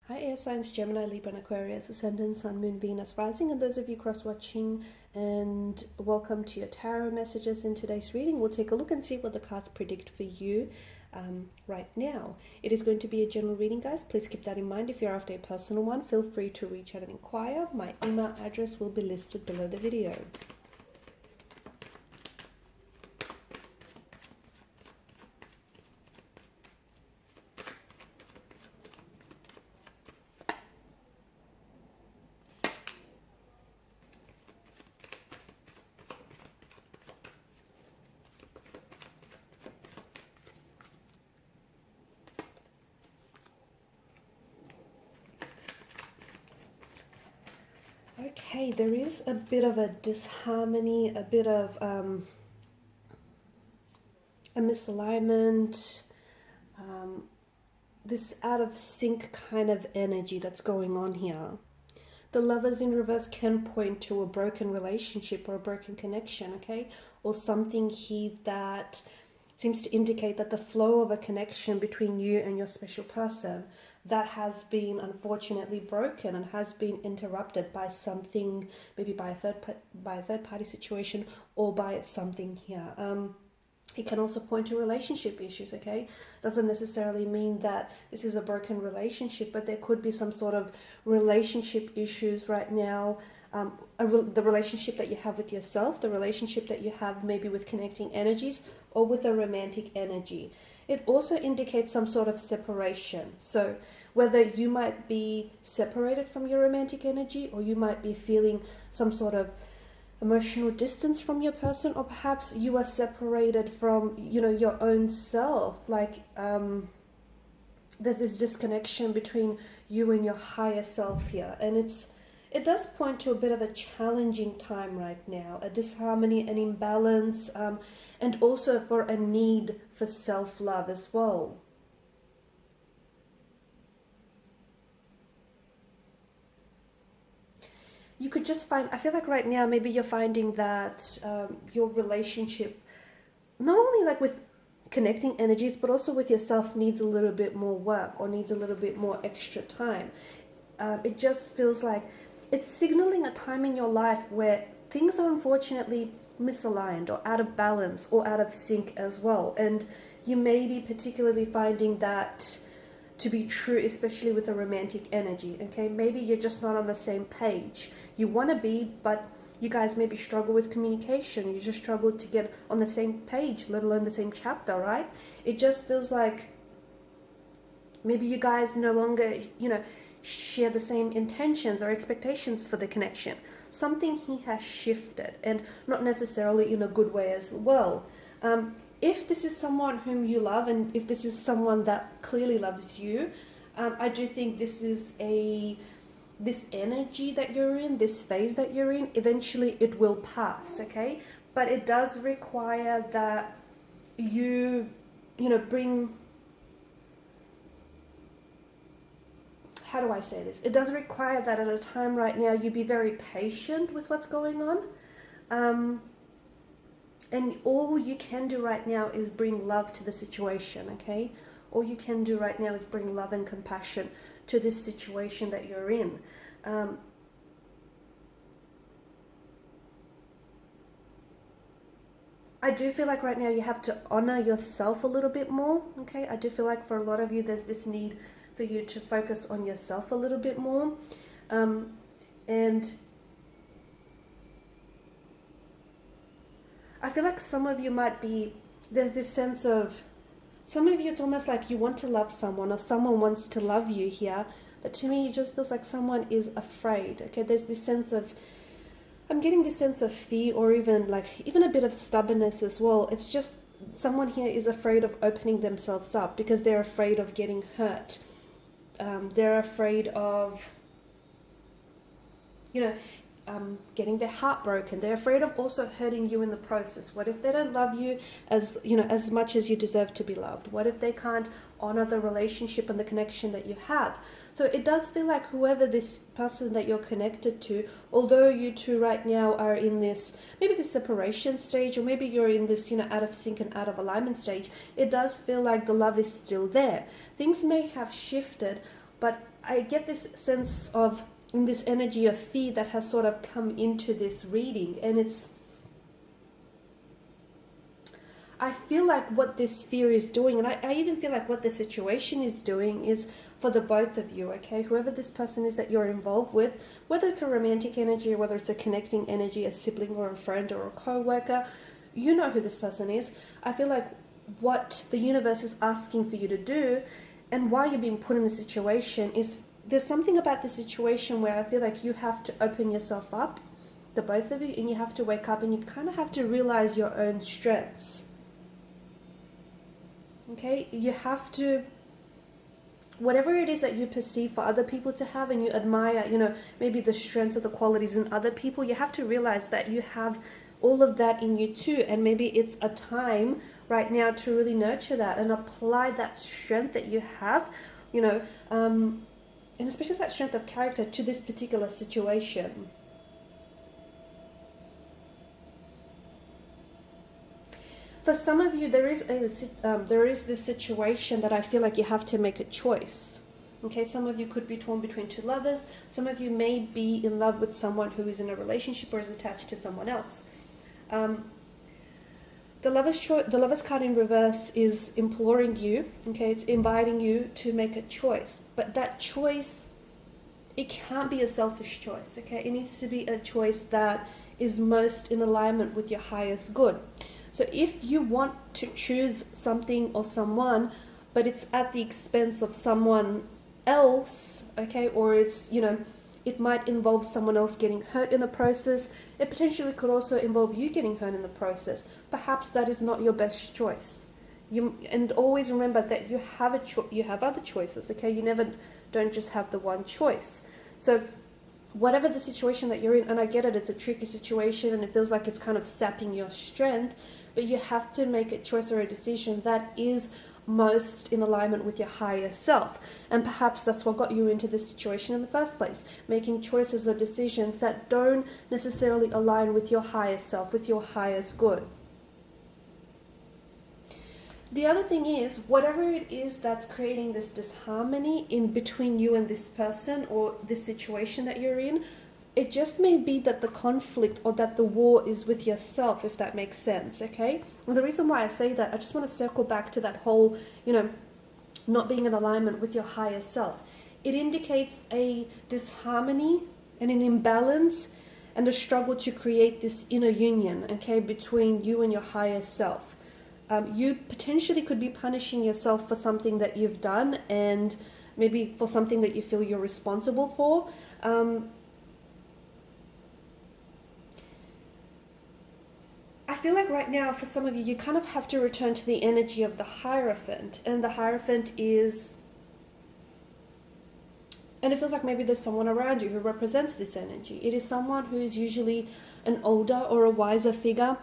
Hi air signs, Gemini, Libra and Aquarius, Ascendant, Sun, Moon, Venus, Rising, and those of you cross-watching, and welcome to your tarot messages. In today's reading, we'll take a look and see what the cards predict for you right now. It is going to be a general reading, guys. Please keep that in mind. If you're after a personal one, feel free to reach out and inquire. My email address will be listed below the video. Okay, there is a bit of a disharmony, a bit of a misalignment, this out of sync kind of energy that's going on here. The Lovers in reverse can point to a broken relationship or a broken connection, okay? Or something here that seems to indicate that the flow of a connection between you and your special person that has been unfortunately broken and has been interrupted by something, maybe by a third party situation or by something here. It can also point to relationship issues, okay? Doesn't necessarily mean that this is a broken relationship, but there could be some sort of relationship issues right now. The relationship that you have with yourself, the relationship that you have maybe with connecting energies or with a romantic energy. It also indicates some sort of separation. So whether you might be separated from your romantic energy or you might be feeling some sort of emotional distance from your person, or perhaps you are separated from, your own self. Like there's this disconnection between you and your higher self here, and it does point to a bit of a challenging time right now, a disharmony, an imbalance, and also for a need for self-love as well. You could just find, I feel like right now, maybe you're finding that your relationship, not only like with connecting energies, but also with yourself, needs a little bit more work or needs a little bit more extra time. It just feels like it's signaling a time in your life where things are unfortunately misaligned or out of balance or out of sync as well. And you may be particularly finding that to be true, especially with a romantic energy, okay? Maybe you're just not on the same page. You want to be, but you guys maybe struggle with communication. You just struggle to get on the same page, let alone the same chapter, right? It just feels like maybe you guys no longer, share the same intentions or expectations for the connection. Something here has shifted, and not necessarily in a good way as well. If this is someone whom you love, and if this is someone that clearly loves you, I do think this is this energy that you're in, this phase that you're in, eventually it will pass, okay? But it does require that you bring, how do I say this? It does require that at a time right now you be very patient with what's going on. And all you can do right now is bring love to the situation, okay? All you can do right now is bring love and compassion to this situation that you're in. I do feel like right now you have to honor yourself a little bit more, okay? I do feel like for a lot of you there's this need for you to focus on yourself a little bit more. And I feel like some of you might be, there's this sense of, some of you it's almost like you want to love someone or someone wants to love you here, but to me it just feels like someone is afraid, okay? There's this sense of, I'm getting this sense of fear, or even a bit of stubbornness as well. It's just someone here is afraid of opening themselves up because they're afraid of getting hurt. They're afraid of, getting their heart broken. They're afraid of also hurting you in the process. What if they don't love you as much as you deserve to be loved? What if they can't honor the relationship and the connection that you have? So it does feel like whoever this person that you're connected to, although you two right now are in this, maybe the separation stage, or maybe you're in this, out of sync and out of alignment stage, it does feel like the love is still there. Things may have shifted, but I get this sense of, in this energy of fear that has sort of come into this reading, and I feel like what this fear is doing, and I even feel like what the situation is doing, is for the both of you, okay? Whoever this person is that you're involved with, whether it's a romantic energy, or whether it's a connecting energy, a sibling or a friend or a co-worker, you know who this person is. I feel like what the universe is asking for you to do, and why you're being put in the situation, is there's something about the situation where I feel like you have to open yourself up, the both of you, and you have to wake up and you kind of have to realize your own strengths. Okay, you have to, whatever it is that you perceive for other people to have, and you admire, you know, maybe the strengths or the qualities in other people, you have to realize that you have all of that in you too. And maybe it's a time right now to really nurture that and apply that strength that you have, you know, and especially that strength of character to this particular situation. For some of you, there is this situation that I feel like you have to make a choice. Okay, some of you could be torn between two lovers. Some of you may be in love with someone who is in a relationship or is attached to someone else. The Lovers card in reverse is imploring you. Okay, it's inviting you to make a choice. But that choice, it can't be a selfish choice. Okay, it needs to be a choice that is most in alignment with your highest good. So if you want to choose something or someone, but it's at the expense of someone else, okay, or it's, you know, it might involve someone else getting hurt in the process. It potentially could also involve you getting hurt in the process. Perhaps that is not your best choice. And always remember that you have you have other choices, okay? You don't just have the one choice. So whatever the situation that you're in, and I get it, it's a tricky situation and it feels like it's kind of sapping your strength, but you have to make a choice or a decision that is most in alignment with your higher self. And perhaps that's what got you into this situation in the first place, making choices or decisions that don't necessarily align with your higher self, with your highest good. The other thing is, whatever it is that's creating this disharmony in between you and this person or this situation that you're in, it just may be that the conflict or that the war is with yourself, if that makes sense, okay? And the reason why I say that, I just want to circle back to that whole, you know, not being in alignment with your higher self. It indicates a disharmony and an imbalance and a struggle to create this inner union, okay, between you and your higher self. You potentially could be punishing yourself for something that you've done, and maybe for something that you feel you're responsible for. I feel like right now, for some of you, you kind of have to return to the energy of the Hierophant. And the Hierophant is, and it feels like maybe there's someone around you who represents this energy. It is someone who is usually an older or a wiser figure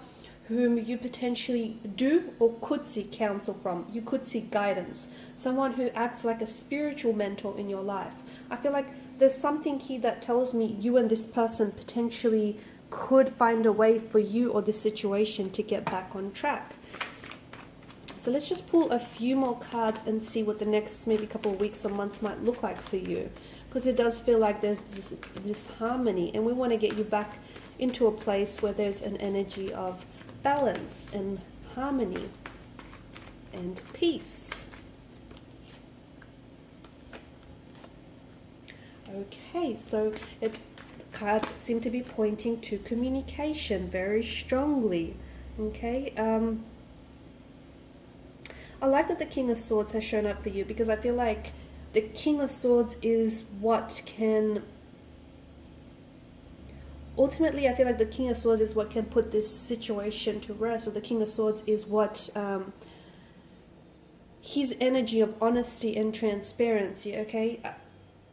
whom you potentially do or could seek counsel from. You could seek guidance. Someone who acts like a spiritual mentor in your life. I feel like there's something here that tells me you and this person potentially could find a way for you or this situation to get back on track. So let's just pull a few more cards and see what the next maybe couple of weeks or months might look like for you. Because it does feel like there's this harmony, and we want to get you back into a place where there's an energy of balance and harmony and peace. Okay, so cards seem to be pointing to communication very strongly. Okay, I like that the King of Swords has shown up for you, because I feel like the King of Swords is what can, ultimately I feel like the King of Swords is what can put this situation to rest, or the King of Swords is what his energy of honesty and transparency, okay,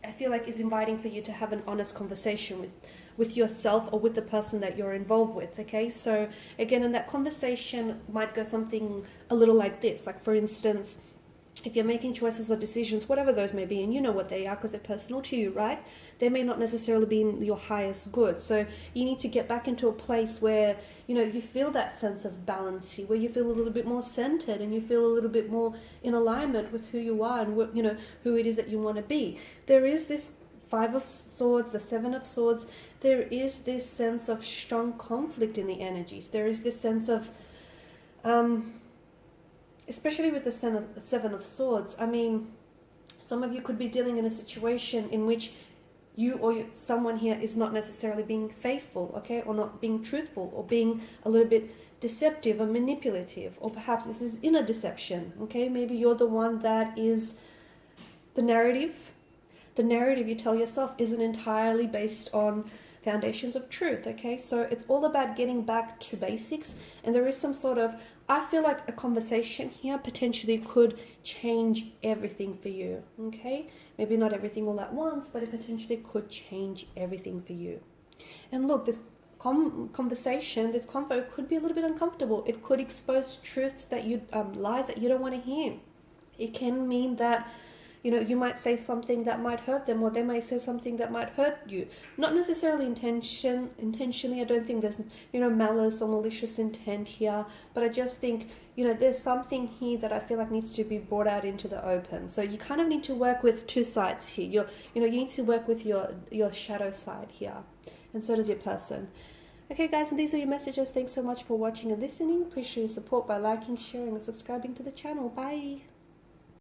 I feel like is inviting for you to have an honest conversation with yourself or with the person that you're involved with, okay? So again, in that conversation might go something a little like this, like for instance, if you're making choices or decisions, whatever those may be, and you know what they are because they're personal to you, right? They may not necessarily be in your highest good. So you need to get back into a place where, you know, you feel that sense of balance, where you feel a little bit more centered and you feel a little bit more in alignment with who you are and what, you know, who it is that you want to be. There is this Five of Swords, the Seven of Swords. There is this sense of strong conflict in the energies. There is this sense of, especially with the Seven of Swords, I mean, some of you could be dealing in a situation in which you or someone here is not necessarily being faithful, okay, or not being truthful, or being a little bit deceptive or manipulative, or perhaps this is inner deception, okay? Maybe you're the one that is the narrative. The narrative you tell yourself isn't entirely based on foundations of truth, okay? So it's all about getting back to basics, and there is some sort of, I feel like a conversation here potentially could change everything for you, okay? Maybe not everything all at once, but it potentially could change everything for you. And look, this conversation, this convo could be a little bit uncomfortable. It could expose truths that you, lies that you don't want to hear. It can mean that, you know, you might say something that might hurt them, or they might say something that might hurt you. Not necessarily intentionally. I don't think there's, you know, malice or malicious intent here. But I just think, you know, there's something here that I feel like needs to be brought out into the open. So you kind of need to work with two sides here. You need to work with your shadow side here. And so does your person. Okay, guys, and these are your messages. Thanks so much for watching and listening. Please show your support by liking, sharing, and subscribing to the channel. Bye.